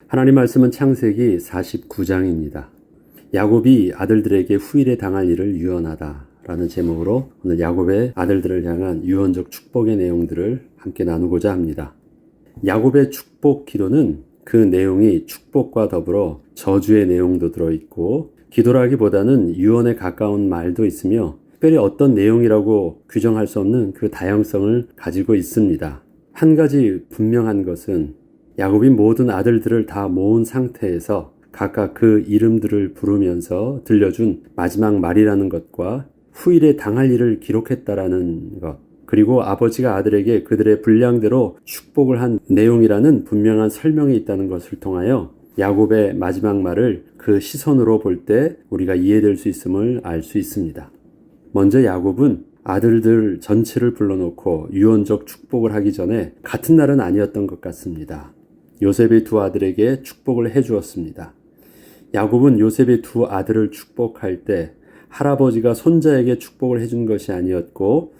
하나님 말씀은 창세기 49장입니다. 야곱이 아들들에게 후일에 당할 일을 유언하다라는 제목으로 오늘 야곱의 아들들을 향한 유언적 축복의 내용들을 함께 나누고자 합니다. 야곱의 축복 기도는 그 내용이 축복과 더불어 저주의 내용도 들어있고 기도라기보다는 유언에 가까운 말도 있으며 특별히 어떤 내용이라고 규정할 수 없는 그 다양성을 가지고 있습니다. 한 가지 분명한 것은 야곱이 모든 아들들을 다 모은 상태에서 각각 그 이름들을 부르면서 들려준 마지막 말이라는 것과 후일에 당할 일을 기록했다라는 것, 그리고 아버지가 아들에게 그들의 분량대로 축복을 한 내용이라는 분명한 설명이 있다는 것을 통하여 야곱의 마지막 말을 그 시선으로 볼 때 우리가 이해될 수 있음을 알 수 있습니다. 먼저 야곱은 아들들 전체를 불러놓고 유언적 축복을 하기 전에 같은 날은 아니었던 것 같습니다. 요셉의 두 아들에게 축복을 해주었습니다. 야곱은 요셉의 두 아들을 축복할 때 할아버지가 손자에게 축복을 해준 것이 아니었고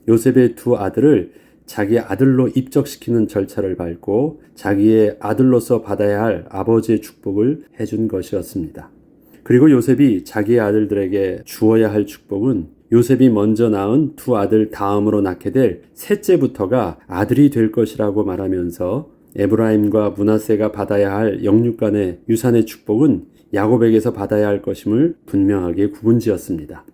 요셉의 두 아들을 자기 아들로 입적시키는 절차를 밟고 자기의 아들로서 받아야 할 아버지의 축복을 해준 것이었습니다. 그리고 요셉이 자기의 아들들에게 주어야 할 축복은 요셉이 먼저 낳은 두 아들 다음으로 낳게 될 셋째부터가 아들이 될 것이라고 말하면서 에브라임과 므낫세가 받아야 할 영육간의 유산의 축복은 야곱에게서 받아야 할 것임을 분명하게 구분지었습니다.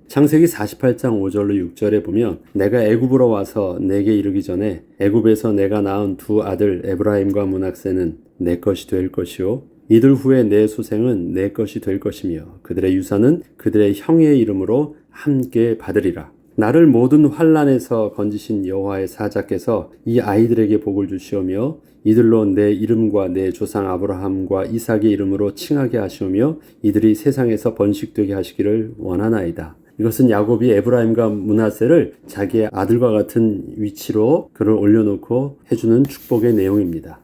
창세기 48장 5절로 6절에 보면 내가 애굽으로 와서 내게 이르기 전에 애굽에서 내가 낳은 두 아들 에브라임과 므낫세는 내 것이 될 것이요 이들 후에 내 소생은 내 것이 될 것이며 그들의 유산은 그들의 형의 이름으로 함께 받으리라. 나를 모든 환난에서 건지신 여호와의 사자께서 이 아이들에게 복을 주시오며 이들로 내 이름과 내 조상 아브라함과 이삭의 이름으로 칭하게 하시오며 이들이 세상에서 번식되게 하시기를 원하나이다. 이것은 야곱이 에브라임과 므낫세를 자기의 아들과 같은 위치로 그를 올려놓고 해주는 축복의 내용입니다.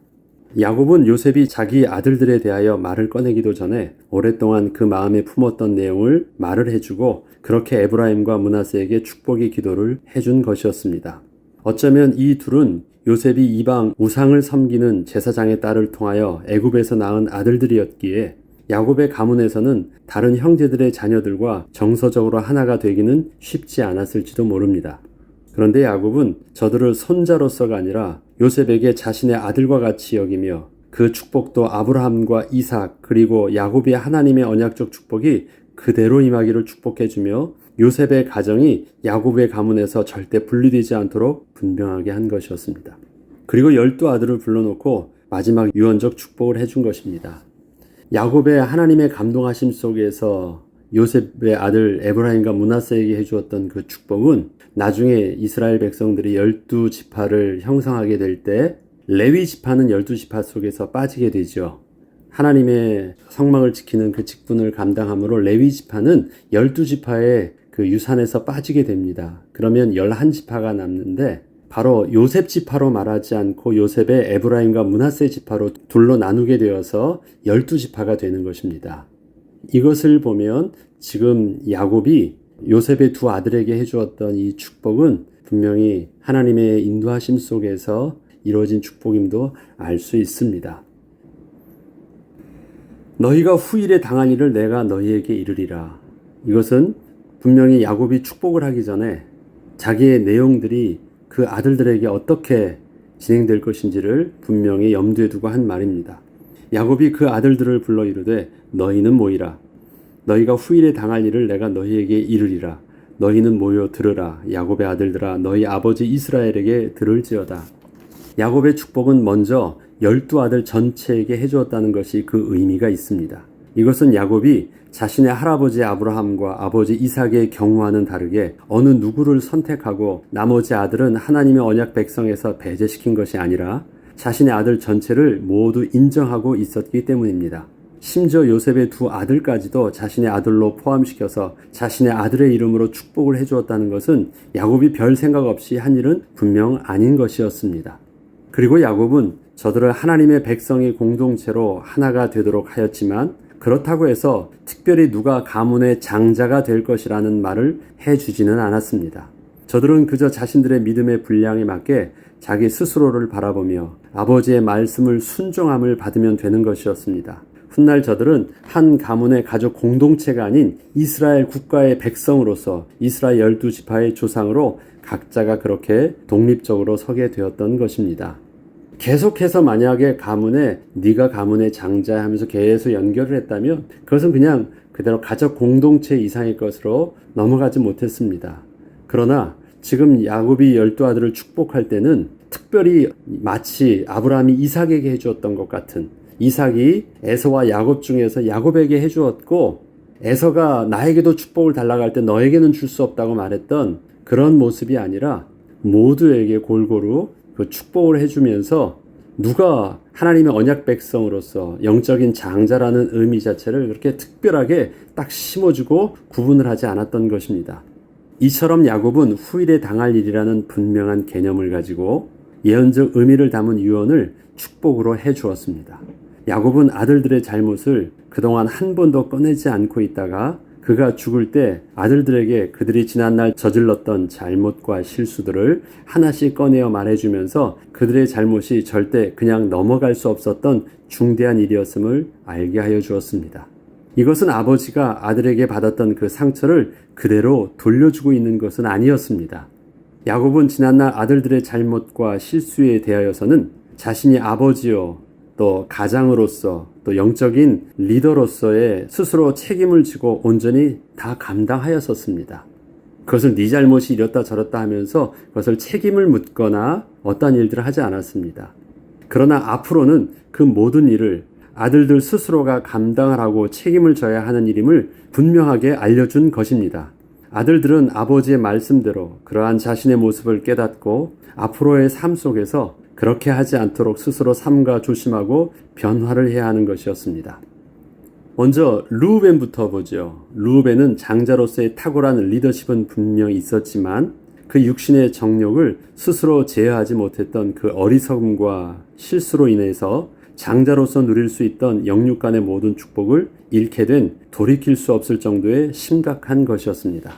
야곱은 요셉이 자기 아들들에 대하여 말을 꺼내기도 전에 오랫동안 그 마음에 품었던 내용을 말을 해주고 그렇게 에브라임과 므낫세에게 축복의 기도를 해준 것이었습니다. 어쩌면 이 둘은 요셉이 이방 우상을 섬기는 제사장의 딸을 통하여 애굽에서 낳은 아들들이었기에 야곱의 가문에서는 다른 형제들의 자녀들과 정서적으로 하나가 되기는 쉽지 않았을지도 모릅니다. 그런데 야곱은 저들을 손자로서가 아니라 요셉에게 자신의 아들과 같이 여기며 그 축복도 아브라함과 이삭 그리고 야곱의 하나님의 언약적 축복이 그대로 임하기를 축복해주며 요셉의 가정이 야곱의 가문에서 절대 분리되지 않도록 분명하게 한 것이었습니다. 그리고 12아들을 불러놓고 마지막 유언적 축복을 해준 것입니다. 야곱의 하나님의 감동하심 속에서 요셉의 아들 에브라임과 므낫세에게 해주었던 그 축복은 나중에 이스라엘 백성들이 12지파를 형성하게 될 때 레위 지파는 12지파 속에서 빠지게 되죠. 하나님의 성막을 지키는 그 직분을 감당함으로 레위 지파는 12지파의 그 유산에서 빠지게 됩니다. 그러면 11지파가 남는데 바로 요셉 지파로 말하지 않고 요셉의 에브라임과 므낫세 지파로 둘로 나누게 되어서 12지파가 되는 것입니다. 이것을 보면 지금 야곱이 요셉의 두 아들에게 해주었던 이 축복은 분명히 하나님의 인도하심 속에서 이루어진 축복임도 알 수 있습니다. 너희가 후일에 당한 일을 내가 너희에게 이르리라. 이것은 분명히 야곱이 축복을 하기 전에 자기의 내용들이 그 아들들에게 어떻게 진행될 것인지를 분명히 염두에 두고 한 말입니다. 야곱이 그 아들들을 불러 이르되 너희는 모이라. 너희가 후일에 당할 일을 내가 너희에게 이르리라. 너희는 모여 들으라. 야곱의 아들들아 너희 아버지 이스라엘에게 들을지어다. 야곱의 축복은 먼저 12아들 전체에게 해주었다는 것이 그 의미가 있습니다. 이것은 야곱이 자신의 할아버지 아브라함과 아버지 이삭의 경우와는 다르게 어느 누구를 선택하고 나머지 아들은 하나님의 언약 백성에서 배제시킨 것이 아니라 자신의 아들 전체를 모두 인정하고 있었기 때문입니다. 심지어 요셉의 두 아들까지도 자신의 아들로 포함시켜서 자신의 아들의 이름으로 축복을 해주었다는 것은 야곱이 별 생각 없이 한 일은 분명 아닌 것이었습니다. 그리고 야곱은 저들을 하나님의 백성의 공동체로 하나가 되도록 하였지만 그렇다고 해서 특별히 누가 가문의 장자가 될 것이라는 말을 해주지는 않았습니다. 저들은 그저 자신들의 믿음의 분량에 맞게 자기 스스로를 바라보며 아버지의 말씀을 순종함을 받으면 되는 것이었습니다. 훗날 저들은 한 가문의 가족 공동체가 아닌 이스라엘 국가의 백성으로서 이스라엘 12지파의 조상으로 각자가 그렇게 독립적으로 서게 되었던 것입니다. 계속해서 만약에 가문에 네가 가문의 장자야 하면서 계속 연결을 했다면 그것은 그냥 그대로 가족 공동체 이상의 것으로 넘어가지 못했습니다. 그러나 지금 야곱이 12아들을 축복할 때는 특별히 마치 아브라함이 이삭에게 해주었던 것 같은, 이삭이 에서와 야곱 중에서 야곱에게 해주었고 에서가 나에게도 축복을 달라고 할 때 너에게는 줄 수 없다고 말했던 그런 모습이 아니라 모두에게 골고루 그 축복을 해주면서 누가 하나님의 언약 백성으로서 영적인 장자라는 의미 자체를 그렇게 특별하게 딱 심어주고 구분을 하지 않았던 것입니다. 이처럼 야곱은 후일에 당할 일이라는 분명한 개념을 가지고 예언적 의미를 담은 유언을 축복으로 해주었습니다. 야곱은 아들들의 잘못을 그동안 한 번도 꺼내지 않고 있다가 그가 죽을 때 아들들에게 그들이 지난날 저질렀던 잘못과 실수들을 하나씩 꺼내어 말해주면서 그들의 잘못이 절대 그냥 넘어갈 수 없었던 중대한 일이었음을 알게 하여 주었습니다. 이것은 아버지가 아들에게 받았던 그 상처를 그대로 돌려주고 있는 것은 아니었습니다. 야곱은 지난날 아들들의 잘못과 실수에 대하여서는 자신이 아버지요 또 가장으로서 또 영적인 리더로서의 스스로 책임을 지고 온전히 다 감당하였었습니다. 그것을 네 잘못이 이렇다 저렇다 하면서 그것을 책임을 묻거나 어떠한 일들을 하지 않았습니다. 그러나 앞으로는 그 모든 일을 아들들 스스로가 감당을 하고 책임을 져야 하는 일임을 분명하게 알려준 것입니다. 아들들은 아버지의 말씀대로 그러한 자신의 모습을 깨닫고 앞으로의 삶 속에서 그렇게 하지 않도록 스스로 삼가 조심하고 변화를 해야 하는 것이었습니다. 먼저 르우벤부터 보죠. 르우벤은 장자로서의 탁월한 리더십은 분명히 있었지만 그 육신의 정욕을 스스로 제어하지 못했던 그 어리석음과 실수로 인해서 장자로서 누릴 수 있던 영육 간의 모든 축복을 잃게 된 돌이킬 수 없을 정도의 심각한 것이었습니다.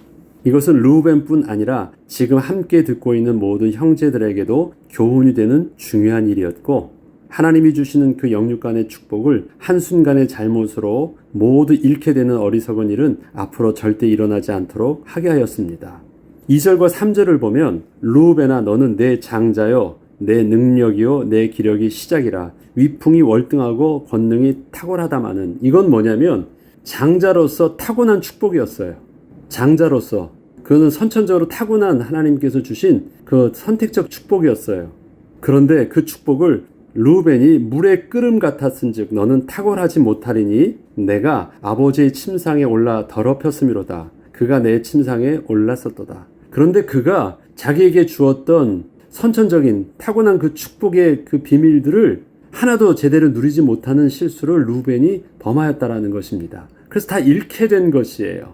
이것은 르우벤뿐 아니라 지금 함께 듣고 있는 모든 형제들에게도 교훈이 되는 중요한 일이었고 하나님이 주시는 그 영육 간의 축복을 한순간의 잘못으로 모두 잃게 되는 어리석은 일은 앞으로 절대 일어나지 않도록 하게 하였습니다. 2절과 3절을 보면 르우벤아 너는 내 장자요 내 능력이요 내 기력이 시작이라 위풍이 월등하고 권능이 탁월하다마는 이건 뭐냐면 장자로서 타고난 축복이었어요. 장자로서 그는 선천적으로 타고난 하나님께서 주신 그 선택적 축복이었어요. 그런데 그 축복을 르우벤이 물의 끓음 같았은즉 너는 탁월하지 못하리니 내가 아버지의 침상에 올라 더럽혔음이로다. 그가 내 침상에 올랐었도다. 그런데 그가 자기에게 주었던 선천적인 타고난 그 축복의 그 비밀들을 하나도 제대로 누리지 못하는 실수를 르우벤이 범하였다라는 것입니다. 그래서 다 잃게 된 것이에요.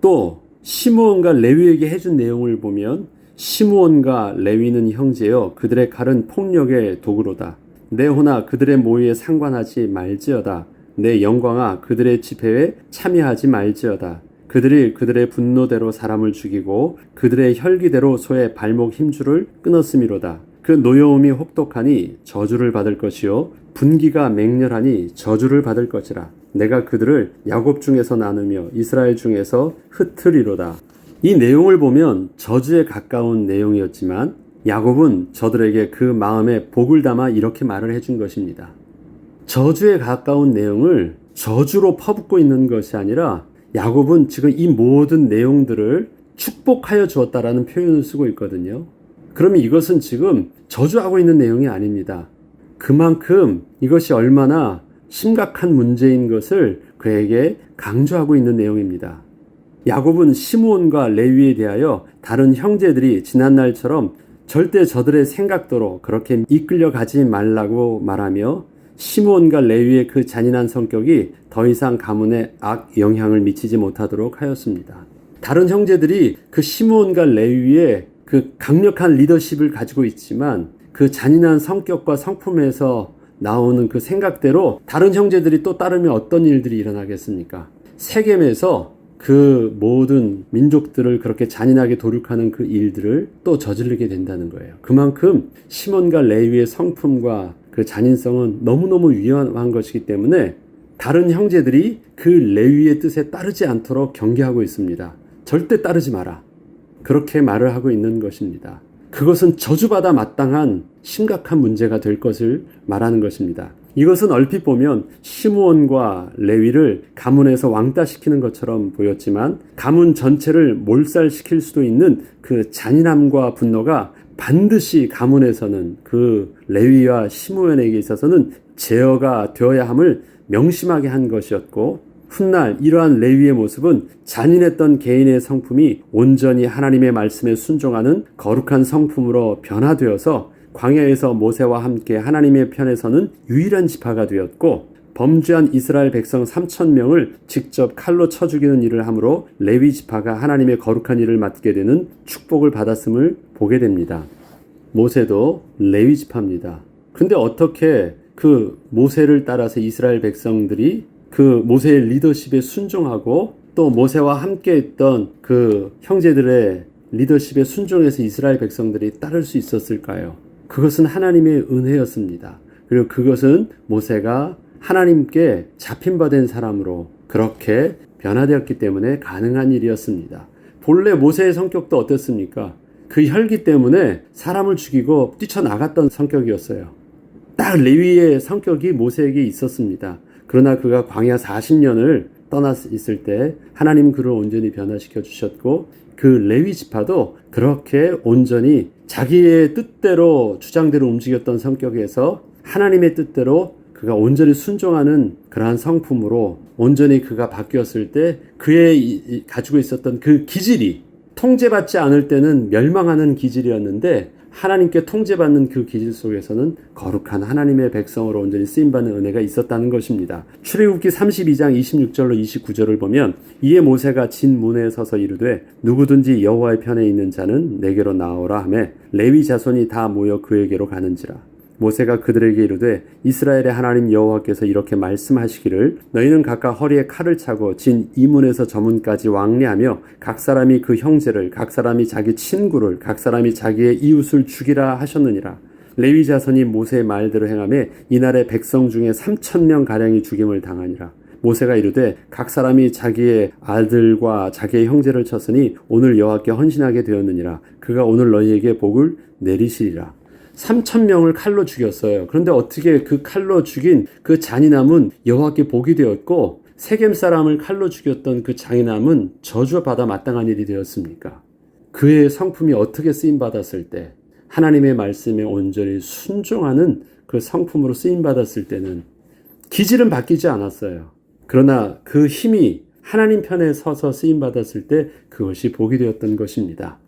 또 시므온과 레위에게 해준 내용을 보면 시므온과 레위는 형제여 그들의 칼은 폭력의 도구로다. 내 호나 그들의 모의에 상관하지 말지어다. 내 영광아 그들의 집회에 참여하지 말지어다. 그들이 그들의 분노대로 사람을 죽이고 그들의 혈기대로 소의 발목 힘줄을 끊었음이로다. 그 노여움이 혹독하니 저주를 받을 것이요 분기가 맹렬하니 저주를 받을 것이라. 내가 그들을 야곱 중에서 나누며 이스라엘 중에서 흩으리로다. 이 내용을 보면 저주에 가까운 내용이었지만 야곱은 저들에게 그 마음에 복을 담아 이렇게 말을 해준 것입니다. 저주에 가까운 내용을 저주로 퍼붓고 있는 것이 아니라 야곱은 지금 이 모든 내용들을 축복하여 주었다라는 표현을 쓰고 있거든요. 그러면 이것은 지금 저주하고 있는 내용이 아닙니다. 그만큼 이것이 얼마나 심각한 문제인 것을 그에게 강조하고 있는 내용입니다. 야곱은 시므온과 레위에 대하여 다른 형제들이 지난날처럼 절대 저들의 생각대로 그렇게 이끌려 가지 말라고 말하며 시므온과 레위의 그 잔인한 성격이 더 이상 가문에 악 영향을 미치지 못하도록 하였습니다. 다른 형제들이 그 시므온과 레위의 그 강력한 리더십을 가지고 있지만 그 잔인한 성격과 성품에서 나오는 그 생각대로 다른 형제들이 또 따르면 어떤 일들이 일어나겠습니까? 세겜에서 그 모든 민족들을 그렇게 잔인하게 도륙하는 그 일들을 또 저지르게 된다는 거예요. 그만큼 시몬과 레위의 성품과 그 잔인성은 너무너무 위험한 것이기 때문에 다른 형제들이 그 레위의 뜻에 따르지 않도록 경계하고 있습니다. 절대 따르지 마라. 그렇게 말을 하고 있는 것입니다. 그것은 저주받아 마땅한 심각한 문제가 될 것을 말하는 것입니다. 이것은 얼핏 보면 시므온과 레위를 가문에서 왕따시키는 것처럼 보였지만 가문 전체를 몰살시킬 수도 있는 그 잔인함과 분노가 반드시 가문에서는 그 레위와 시므온에게 있어서는 제어가 되어야 함을 명심하게 한 것이었고, 훗날 이러한 레위의 모습은 잔인했던 개인의 성품이 온전히 하나님의 말씀에 순종하는 거룩한 성품으로 변화되어서 광야에서 모세와 함께 하나님의 편에 서는 유일한 지파가 되었고, 범죄한 이스라엘 백성 3,000명을 직접 칼로 쳐 죽이는 일을 함으로 레위 지파가 하나님의 거룩한 일을 맡게 되는 축복을 받았음을 보게 됩니다. 모세도 레위 지파입니다. 근데 어떻게 그 모세를 따라서 이스라엘 백성들이 그 모세의 리더십에 순종하고 또 모세와 함께 했던 그 형제들의 리더십에 순종해서 이스라엘 백성들이 따를 수 있었을까요? 그것은 하나님의 은혜였습니다. 그리고 그것은 모세가 하나님께 잡힌 바 된 사람으로 그렇게 변화되었기 때문에 가능한 일이었습니다. 본래 모세의 성격도 어땠습니까? 그 혈기 때문에 사람을 죽이고 뛰쳐나갔던 성격이었어요. 딱 레위의 성격이 모세에게 있었습니다. 그러나 그가 광야 40년을 떠나 있을 때 하나님 그를 온전히 변화시켜 주셨고, 그 레위 지파도 그렇게 온전히 자기의 뜻대로 주장대로 움직였던 성격에서 하나님의 뜻대로 그가 온전히 순종하는 그러한 성품으로 온전히 그가 바뀌었을 때 그의 가지고 있었던 그 기질이 통제받지 않을 때는 멸망하는 기질이었는데, 하나님께 통제받는 그 기질 속에서는 거룩한 하나님의 백성으로 온전히 쓰임받는 은혜가 있었다는 것입니다. 출애굽기 32장 26절로 29절을 보면, 이에 모세가 진 문에 서서 이르되 누구든지 여호와의 편에 있는 자는 내게로 나오라 하며 레위 자손이 다 모여 그에게로 가는지라. 모세가 그들에게 이르되 이스라엘의 하나님 여호와께서 이렇게 말씀하시기를 너희는 각각 허리에 칼을 차고 진 이 문에서 저 문까지 왕래하며 각 사람이 그 형제를, 각 사람이 자기 친구를, 각 사람이 자기의 이웃을 죽이라 하셨느니라. 레위 자손이 모세의 말대로 행하며 이날에 백성 중에 3,000명 가량이 죽임을 당하니라. 모세가 이르되 각 사람이 자기의 아들과 자기의 형제를 쳤으니 오늘 여호와께 헌신하게 되었느니라. 그가 오늘 너희에게 복을 내리시리라. 3,000명을 칼로 죽였어요. 그런데 어떻게 그 칼로 죽인 그 잔인함은 여호와께 복이 되었고, 세겜 사람을 칼로 죽였던 그 잔인함은 저주받아 마땅한 일이 되었습니까? 그의 성품이 어떻게 쓰임받았을 때, 하나님의 말씀에 온전히 순종하는 그 성품으로 쓰임받았을 때는 기질은 바뀌지 않았어요. 그러나 그 힘이 하나님 편에 서서 쓰임받았을 때 그것이 복이 되었던 것입니다.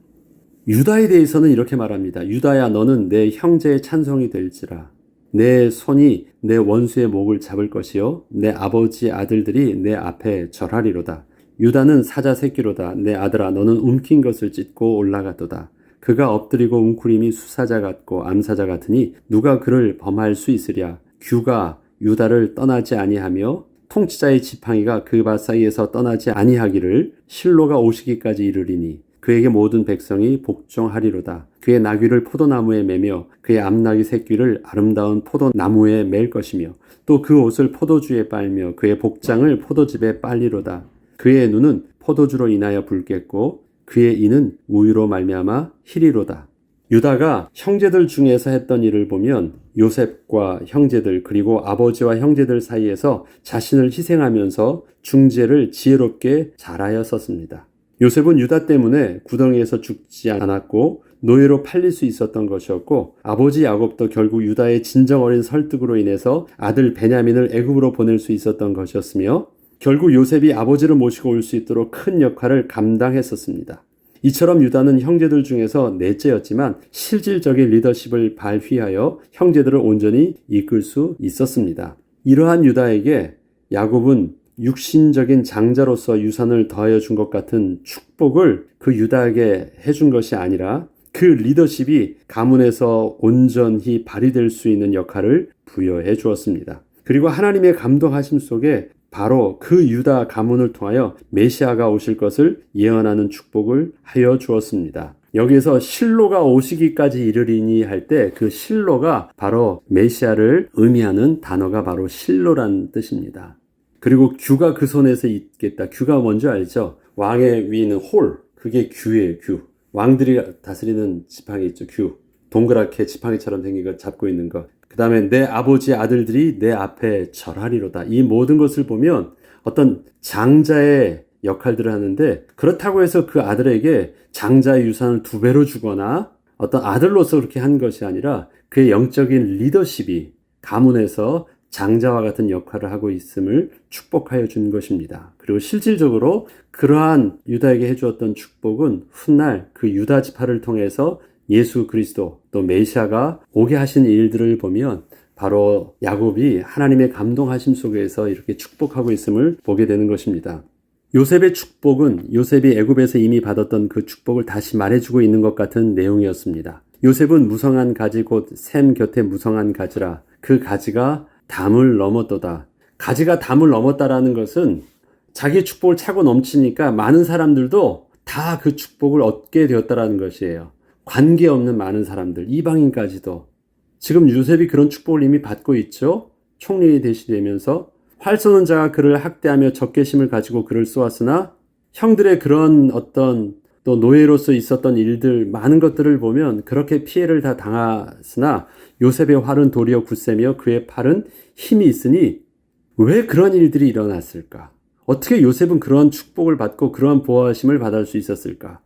유다에 대해서는 이렇게 말합니다. 유다야, 너는 내 형제의 찬송이 될지라. 내 손이 내 원수의 목을 잡을 것이요 내 아버지 아들들이 내 앞에 절하리로다. 유다는 사자 새끼로다. 내 아들아, 너는 움킨 것을 찢고 올라가도다. 그가 엎드리고 웅크림이 수사자 같고 암사자 같으니 누가 그를 범할 수 있으랴. 규가 유다를 떠나지 아니하며 통치자의 지팡이가 그 발 사이에서 떠나지 아니하기를 실로가 오시기까지 이르리니 그에게 모든 백성이 복종하리로다. 그의 나귀를 포도나무에 매며 그의 암나귀 새끼를 아름다운 포도나무에 맬 것이며 또 그 옷을 포도주에 빨며 그의 복장을 포도즙에 빨리로다. 그의 눈은 포도주로 인하여 붉겠고 그의 이는 우유로 말미암아 희리로다. 유다가 형제들 중에서 했던 일을 보면 요셉과 형제들 그리고 아버지와 형제들 사이에서 자신을 희생하면서 중재를 지혜롭게 잘하였었습니다. 요셉은 유다 때문에 구덩이에서 죽지 않았고 노예로 팔릴 수 있었던 것이었고, 아버지 야곱도 결국 유다의 진정 어린 설득으로 인해서 아들 베냐민을 애굽으로 보낼 수 있었던 것이었으며, 결국 요셉이 아버지를 모시고 올 수 있도록 큰 역할을 감당했었습니다. 이처럼 유다는 형제들 중에서 넷째였지만 실질적인 리더십을 발휘하여 형제들을 온전히 이끌 수 있었습니다. 이러한 유다에게 야곱은 육신적인 장자로서 유산을 더하여 준 것 같은 축복을 그 유다에게 해준 것이 아니라 그 리더십이 가문에서 온전히 발휘될 수 있는 역할을 부여해 주었습니다. 그리고 하나님의 감동하심 속에 바로 그 유다 가문을 통하여 메시아가 오실 것을 예언하는 축복을 하여 주었습니다. 여기에서 실로가 오시기까지 이르리니 할 때 그 실로가 바로 메시아를 의미하는 단어가 바로 실로란 뜻입니다. 그리고 규가 그 손에서 있겠다. 규가 뭔지 알죠? 왕의 위에 있는 홀, 그게 규예요. 규. 왕들이 다스리는 지팡이 있죠. 규. 동그랗게 지팡이처럼 생긴 걸 잡고 있는 거. 그 다음에 내 아버지의 아들들이 내 앞에 절하리로다. 이 모든 것을 보면 어떤 장자의 역할들을 하는데, 그렇다고 해서 그 아들에게 장자의 유산을 2배로 주거나 어떤 아들로서 그렇게 한 것이 아니라 그의 영적인 리더십이 가문에서 장자와 같은 역할을 하고 있음을 축복하여 준 것입니다. 그리고 실질적으로 그러한 유다에게 해주었던 축복은 훗날 그 유다 지파를 통해서 예수 그리스도 또 메시아가 오게 하신 일들을 보면 바로 야곱이 하나님의 감동하심 속에서 이렇게 축복하고 있음을 보게 되는 것입니다. 요셉의 축복은 요셉이 애굽에서 이미 받았던 그 축복을 다시 말해주고 있는 것 같은 내용이었습니다. 요셉은 무성한 가지 곧 샘 곁에 무성한 가지라. 그 가지가 담을 넘었도다. 가지가 담을 넘었다라는 것은 자기의 축복을 차고 넘치니까 많은 사람들도 다 그 축복을 얻게 되었다라는 것이에요. 관계없는 많은 사람들, 이방인까지도. 지금 요셉이 그런 축복을 이미 받고 있죠. 총리이 되시되면서 활 쏘는 자가 그를 학대하며 적개심을 가지고 그를 쏘았으나 형들의 그런 어떤 또 노예로서 있었던 일들, 많은 것들을 보면 그렇게 피해를 다 당했으나 요셉의 활은 도리어 굳세며 그의 팔은 힘이 있으니 왜 그런 일들이 일어났을까? 어떻게 요셉은 그러한 축복을 받고 그러한 보호하심을 받을 수 있었을까?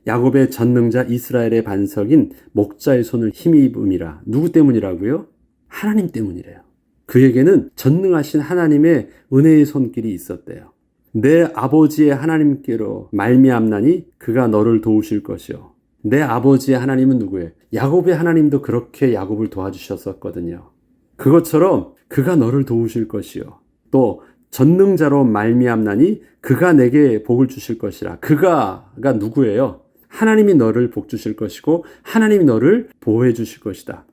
야곱의 전능자 이스라엘의 반석인 목자의 손을 힘입음이라. 누구 때문이라고요? 하나님 때문이래요. 그에게는 전능하신 하나님의 은혜의 손길이 있었대요. 내 아버지의 하나님께로 말미암나니 그가 너를 도우실 것이요. 내 아버지의 하나님은 누구예요? 야곱의 하나님도 그렇게 야곱을 도와주셨었거든요. 그것처럼 그가 너를 도우실 것이요. 또 전능자로 말미암나니 그가 내게 복을 주실 것이라. 그가 누구예요? 하나님이 너를 복 주실 것이고 하나님이 너를 보호해 주실 것이다.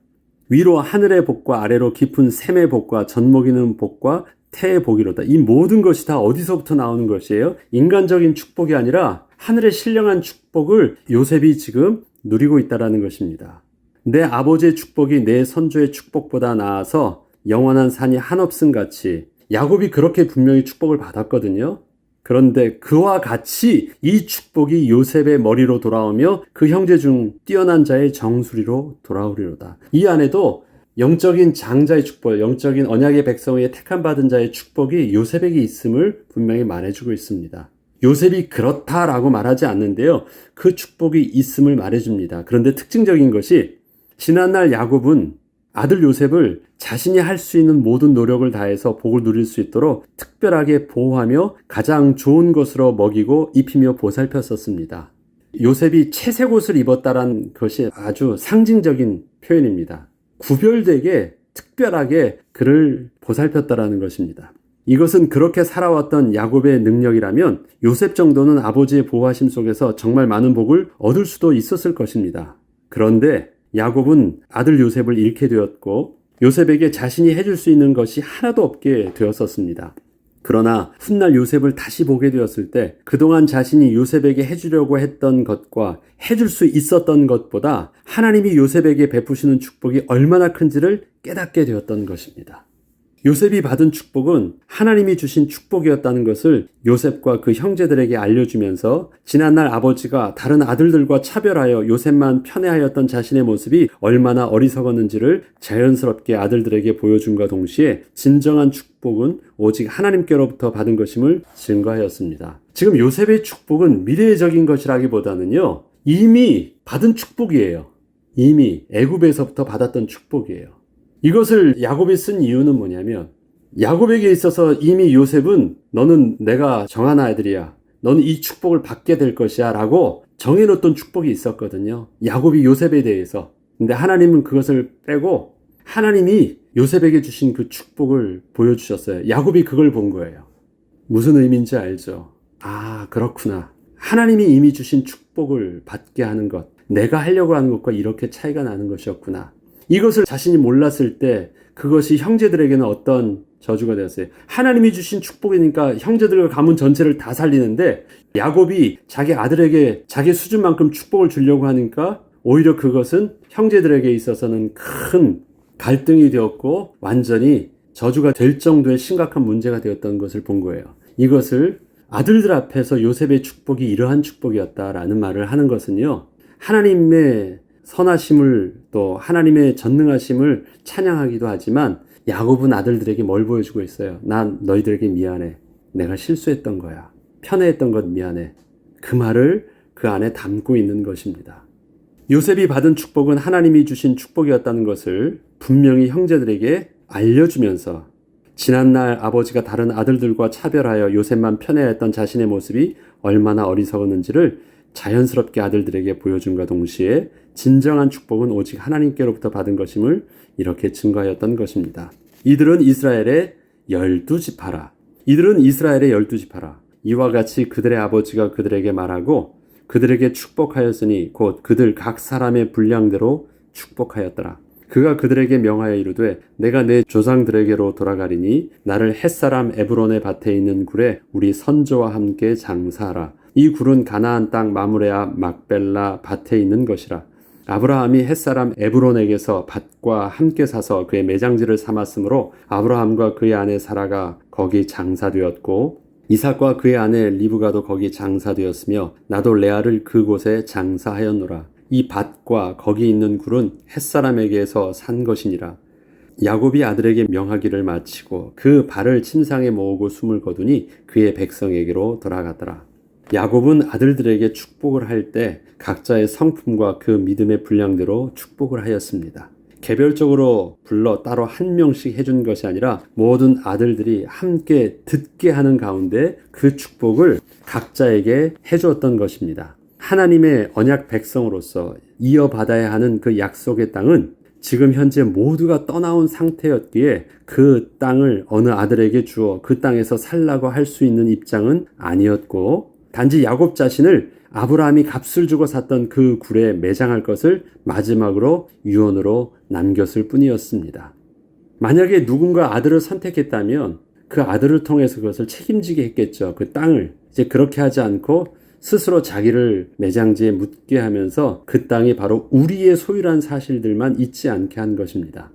위로 하늘의 복과 아래로 깊은 샘의 복과 젖먹이는 복과 태의 복이로다. 이 모든 것이 다 어디서부터 나오는 것이에요? 인간적인 축복이 아니라 하늘의 신령한 축복을 요셉이 지금 누리고 있다는 것입니다. 내 아버지의 축복이 내 선조의 축복보다 나아서 영원한 산이 한없음 같이. 야곱이 그렇게 분명히 축복을 받았거든요. 그런데 그와 같이 이 축복이 요셉의 머리로 돌아오며 그 형제 중 뛰어난 자의 정수리로 돌아오리로다. 이 안에도 영적인 장자의 축복, 영적인 언약의 백성의 택함받은 자의 축복이 요셉에게 있음을 분명히 말해주고 있습니다. 요셉이 그렇다라고 말하지 않는데요. 그 축복이 있음을 말해줍니다. 그런데 특징적인 것이 지난날 야곱은 아들 요셉을 자신이 할 수 있는 모든 노력을 다해서 복을 누릴 수 있도록 특별하게 보호하며 가장 좋은 것으로 먹이고 입히며 보살폈었습니다. 요셉이 채색 옷을 입었다는 것이 아주 상징적인 표현입니다. 구별되게 특별하게 그를 보살폈다라는 것입니다. 이것은 그렇게 살아왔던 야곱의 능력이라면 요셉 정도는 아버지의 보호하심 속에서 정말 많은 복을 얻을 수도 있었을 것입니다. 그런데 야곱은 아들 요셉을 잃게 되었고 요셉에게 자신이 해줄 수 있는 것이 하나도 없게 되었었습니다. 그러나 훗날 요셉을 다시 보게 되었을 때 그동안 자신이 요셉에게 해주려고 했던 것과 해줄 수 있었던 것보다 하나님이 요셉에게 베푸시는 축복이 얼마나 큰지를 깨닫게 되었던 것입니다. 요셉이 받은 축복은 하나님이 주신 축복이었다는 것을 요셉과 그 형제들에게 알려주면서 지난날 아버지가 다른 아들들과 차별하여 요셉만 편애하였던 자신의 모습이 얼마나 어리석었는지를 자연스럽게 아들들에게 보여줌과 동시에 진정한 축복은 오직 하나님께로부터 받은 것임을 증거하였습니다. 지금 요셉의 축복은 미래적인 것이라기보다는요, 이미 받은 축복이에요. 이미 애굽에서부터 받았던 축복이에요. 이것을 야곱이 쓴 이유는 뭐냐면 야곱에게 있어서 이미 요셉은 너는 내가 정한 아들이야. 너는 이 축복을 받게 될 것이야 라고 정해놓던 축복이 있었거든요. 야곱이 요셉에 대해서. 근데 하나님은 그것을 빼고 하나님이 요셉에게 주신 그 축복을 보여주셨어요. 야곱이 그걸 본 거예요. 무슨 의미인지 알죠? 아, 그렇구나. 하나님이 이미 주신 축복을 받게 하는 것, 내가 하려고 하는 것과 이렇게 차이가 나는 것이었구나. 이것을 자신이 몰랐을 때 그것이 형제들에게는 어떤 저주가 되었어요. 하나님이 주신 축복이니까 형제들과 가문 전체를 다 살리는데 야곱이 자기 아들에게 자기 수준만큼 축복을 주려고 하니까 오히려 그것은 형제들에게 있어서는 큰 갈등이 되었고 완전히 저주가 될 정도의 심각한 문제가 되었던 것을 본 거예요. 이것을 아들들 앞에서 요셉의 축복이 이러한 축복이었다라는 말을 하는 것은요, 하나님의 선하심을 또 하나님의 전능하심을 찬양하기도 하지만 야곱은 아들들에게 뭘 보여주고 있어요? 난 너희들에게 미안해. 내가 실수했던 거야. 편애했던 것 미안해. 그 말을 그 안에 담고 있는 것입니다. 요셉이 받은 축복은 하나님이 주신 축복이었다는 것을 분명히 형제들에게 알려주면서 지난날 아버지가 다른 아들들과 차별하여 요셉만 편애했던 자신의 모습이 얼마나 어리석었는지를 자연스럽게 아들들에게 보여준과 동시에 진정한 축복은 오직 하나님께로부터 받은 것임을 이렇게 증거하였던 것입니다. 이들은 이스라엘의 12지파라. 이들은 이스라엘의 12지파라. 이와 같이 그들의 아버지가 그들에게 말하고 그들에게 축복하였으니 곧 그들 각 사람의 분량대로 축복하였더라. 그가 그들에게 명하여 이르되 내가 내 조상들에게로 돌아가리니 나를 햇사람 에브론의 밭에 있는 굴에 우리 선조와 함께 장사하라. 이 굴은 가나안 땅 마므레 앞 막벨라 밭에 있는 것이라. 아브라함이 햇사람 에브론에게서 밭과 함께 사서 그의 매장지를 삼았으므로 아브라함과 그의 아내 사라가 거기 장사되었고 이삭과 그의 아내 리브가도 거기 장사되었으며 나도 레아를 그곳에 장사하였노라. 이 밭과 거기 있는 굴은 햇사람에게서 산 것이니라. 야곱이 아들에게 명하기를 마치고 그 발을 침상에 모으고 숨을 거두니 그의 백성에게로 돌아가더라. 야곱은 아들들에게 축복을 할 때 각자의 성품과 그 믿음의 분량대로 축복을 하였습니다. 개별적으로 불러 따로 한 명씩 해준 것이 아니라 모든 아들들이 함께 듣게 하는 가운데 그 축복을 각자에게 해주었던 것입니다. 하나님의 언약 백성으로서 이어받아야 하는 그 약속의 땅은 지금 현재 모두가 떠나온 상태였기에 그 땅을 어느 아들에게 주어 그 땅에서 살라고 할 수 있는 입장은 아니었고 단지 야곱 자신을 아브라함이 값을 주고 샀던 그 굴에 매장할 것을 마지막으로 유언으로 남겼을 뿐이었습니다. 만약에 누군가 아들을 선택했다면 그 아들을 통해서 그것을 책임지게 했겠죠. 그 땅을. 이제 그렇게 하지 않고 스스로 자기를 매장지에 묻게 하면서 그 땅이 바로 우리의 소유란 사실들만 잊지 않게 한 것입니다.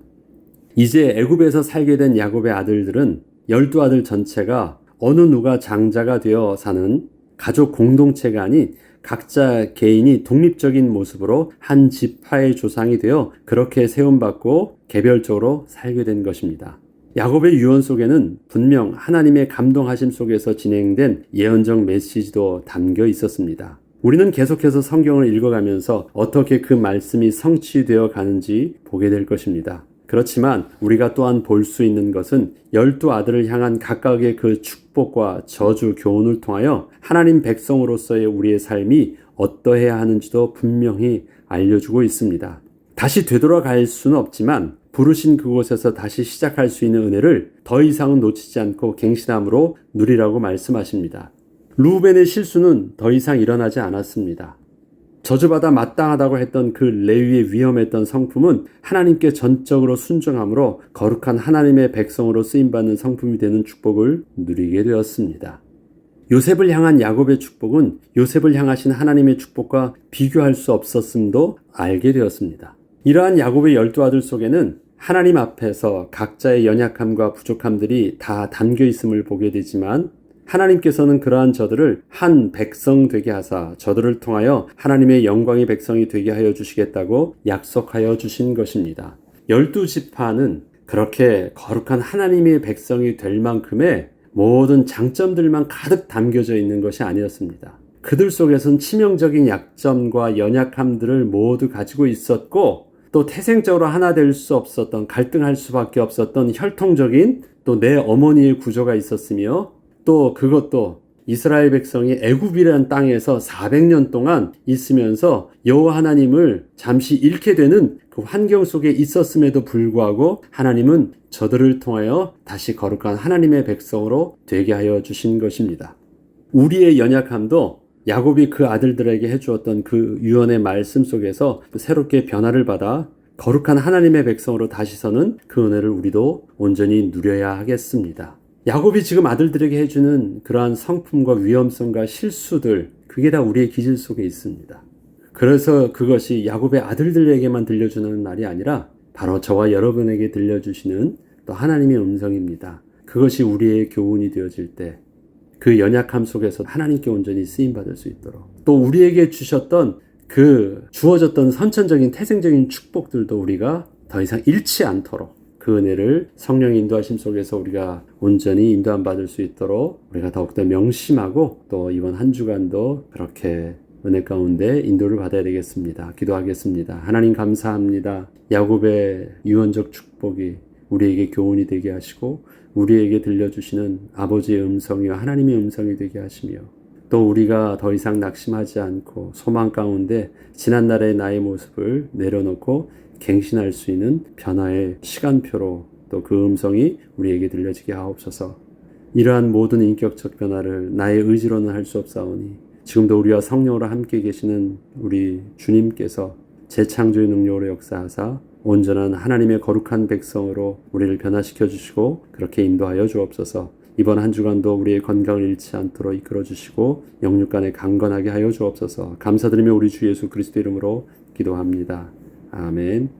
이제 애굽에서 살게 된 야곱의 아들들은 12아들 전체가 어느 누가 장자가 되어 사는 가족 공동체가 아닌 각자 개인이 독립적인 모습으로 한 지파의 조상이 되어 그렇게 세움받고 개별적으로 살게 된 것입니다. 야곱의 유언 속에는 분명 하나님의 감동하심 속에서 진행된 예언적 메시지도 담겨 있었습니다. 우리는 계속해서 성경을 읽어가면서 어떻게 그 말씀이 성취되어 가는지 보게 될 것입니다. 그렇지만 우리가 또한 볼 수 있는 것은 12아들을 향한 각각의 그 축복과 저주 교훈을 통하여 하나님 백성으로서의 우리의 삶이 어떠해야 하는지도 분명히 알려주고 있습니다. 다시 되돌아갈 수는 없지만 부르신 그곳에서 다시 시작할 수 있는 은혜를 더 이상은 놓치지 않고 갱신함으로 누리라고 말씀하십니다. 루벤의 실수는 더 이상 일어나지 않았습니다. 저주받아 마땅하다고 했던 그 레위의 위험했던 성품은 하나님께 전적으로 순종함으로 거룩한 하나님의 백성으로 쓰임받는 성품이 되는 축복을 누리게 되었습니다. 요셉을 향한 야곱의 축복은 요셉을 향하신 하나님의 축복과 비교할 수 없었음도 알게 되었습니다. 이러한 야곱의 12아들 속에는 하나님 앞에서 각자의 연약함과 부족함들이 다 담겨 있음을 보게 되지만 하나님께서는 그러한 저들을 한 백성 되게 하사 저들을 통하여 하나님의 영광의 백성이 되게 하여 주시겠다고 약속하여 주신 것입니다. 12지파는 그렇게 거룩한 하나님의 백성이 될 만큼의 모든 장점들만 가득 담겨져 있는 것이 아니었습니다. 그들 속에서는 치명적인 약점과 연약함들을 모두 가지고 있었고 또 태생적으로 하나 될 수 없었던 갈등할 수밖에 없었던 혈통적인 또 내 어머니의 구조가 있었으며 또 그것도 이스라엘 백성이 애굽이라는 땅에서 400년 동안 있으면서 여호와 하나님을 잠시 잃게 되는 그 환경 속에 있었음에도 불구하고 하나님은 저들을 통하여 다시 거룩한 하나님의 백성으로 되게 하여 주신 것입니다. 우리의 연약함도 야곱이 그 아들들에게 해주었던 그 유언의 말씀 속에서 새롭게 변화를 받아 거룩한 하나님의 백성으로 다시 서는 그 은혜를 우리도 온전히 누려야 하겠습니다. 야곱이 지금 아들들에게 해주는 그러한 성품과 위험성과 실수들, 그게 다 우리의 기질 속에 있습니다. 그래서 그것이 야곱의 아들들에게만 들려주는 말이 아니라 바로 저와 여러분에게 들려주시는 또 하나님의 음성입니다. 그것이 우리의 교훈이 되어질 때 그 연약함 속에서 하나님께 온전히 쓰임받을 수 있도록, 또 우리에게 주셨던 그 주어졌던 선천적인 태생적인 축복들도 우리가 더 이상 잃지 않도록 그 은혜를 성령의 인도하심 속에서 우리가 온전히 인도함 받을 수 있도록 우리가 더욱더 명심하고, 또 이번 한 주간도 그렇게 은혜 가운데 인도를 받아야 되겠습니다. 기도하겠습니다. 하나님 감사합니다. 야곱의 유언적 축복이 우리에게 교훈이 되게 하시고 우리에게 들려주시는 아버지의 음성이와 하나님의 음성이 되게 하시며, 또 우리가 더 이상 낙심하지 않고 소망 가운데 지난날의 나의 모습을 내려놓고 갱신할 수 있는 변화의 시간표로 또 그 음성이 우리에게 들려지게 하옵소서. 이러한 모든 인격적 변화를 나의 의지로는 할 수 없사오니 지금도 우리와 성령으로 함께 계시는 우리 주님께서 재창조의 능력으로 역사하사 온전한 하나님의 거룩한 백성으로 우리를 변화시켜 주시고 그렇게 인도하여 주옵소서. 이번 한 주간도 우리의 건강을 잃지 않도록 이끌어 주시고 영육간에 강건하게 하여 주옵소서. 감사드리며 우리 주 예수 그리스도 이름으로 기도합니다. 아멘.